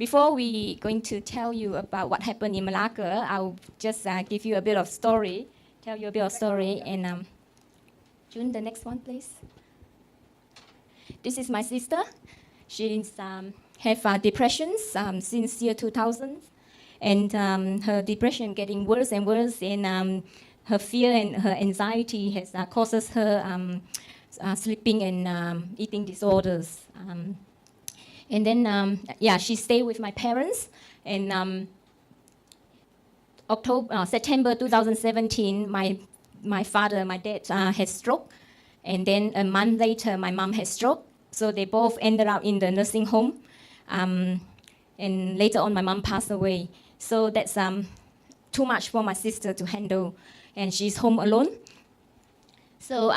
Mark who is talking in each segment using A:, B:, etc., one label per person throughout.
A: before we going to tell you about what happened in Malacca, I'll just give you a bit of story, tell you a bit of story. And June, the next one, please. This is my sister. She's have depressions since year 2000, and her depression getting worse and worse, and her fear and her anxiety has causes her sleeping and eating disorders. And then, she stayed with my parents. And September 2017, my father, my dad, had stroke. And then a month later, my mom had stroke. So they both ended up in the nursing home. And later on, my mom passed away. So that's too much for my sister to handle. And she's home alone. So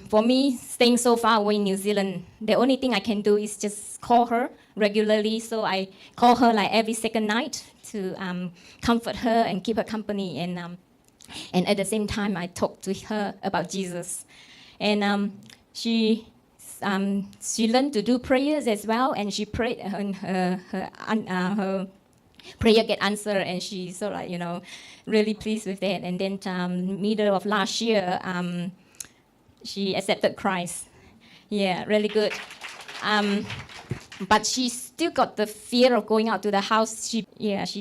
A: for me, staying so far away in New Zealand, the only thing I can do is just call her regularly. So I call her like every second night to comfort her and keep her company. And at the same time, I talk to her about Jesus. And she learned to do prayers as well. And she prayed, and her prayer get answered. And she's so really pleased with that. And then middle of last year, she accepted Christ. Yeah, really good. But she still got the fear of going out to the house. She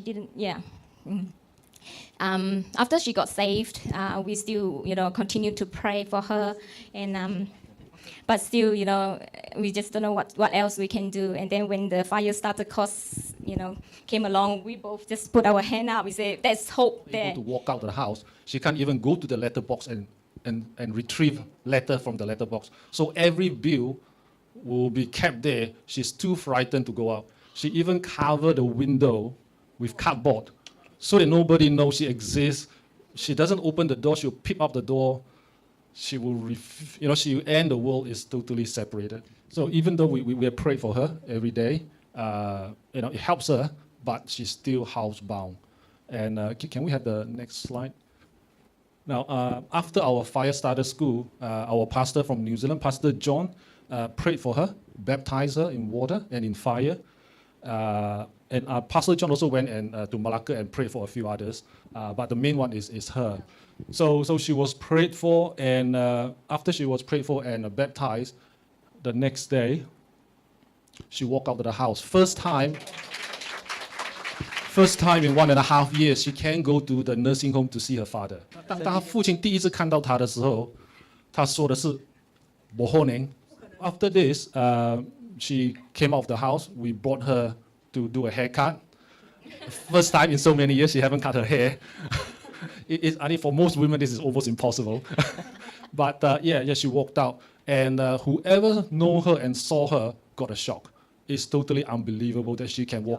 A: didn't. After she got saved, we still, continue to pray for her, and but still, we just don't know what else we can do. And then when the fire starter course, came along, we both just put our hand up. We say, "There's hope there."
B: Able to walk out of the house, she can't even go to the letterbox and retrieve letter from the letterbox. So every bill will be kept there. She's too frightened to go out. She even covered the window with cardboard so that nobody knows she exists. She doesn't open the door. She'll peep up the door. She will, she and the world is totally separated. So even though we pray for her every day, it helps her, but she's still housebound. And can we have the next slide? Now, after our fire starter school, our pastor from New Zealand, Pastor John, prayed for her, baptized her in water and in fire. And Pastor John also went to Malacca and prayed for a few others. But the main one is her. So she was prayed for, and after she was prayed for and baptized, the next day, she walked out of the house. First time in 1.5 years, she can go to the nursing home to see her father. 当她父亲第一次看到她的时候，她说的是不可能。After this, she came out of the house. We brought her to do a haircut. First time in so many years, she haven't cut her hair. I think for most women, this is almost impossible. But she walked out. And whoever know her and saw her got a shock. It's totally unbelievable that she can walk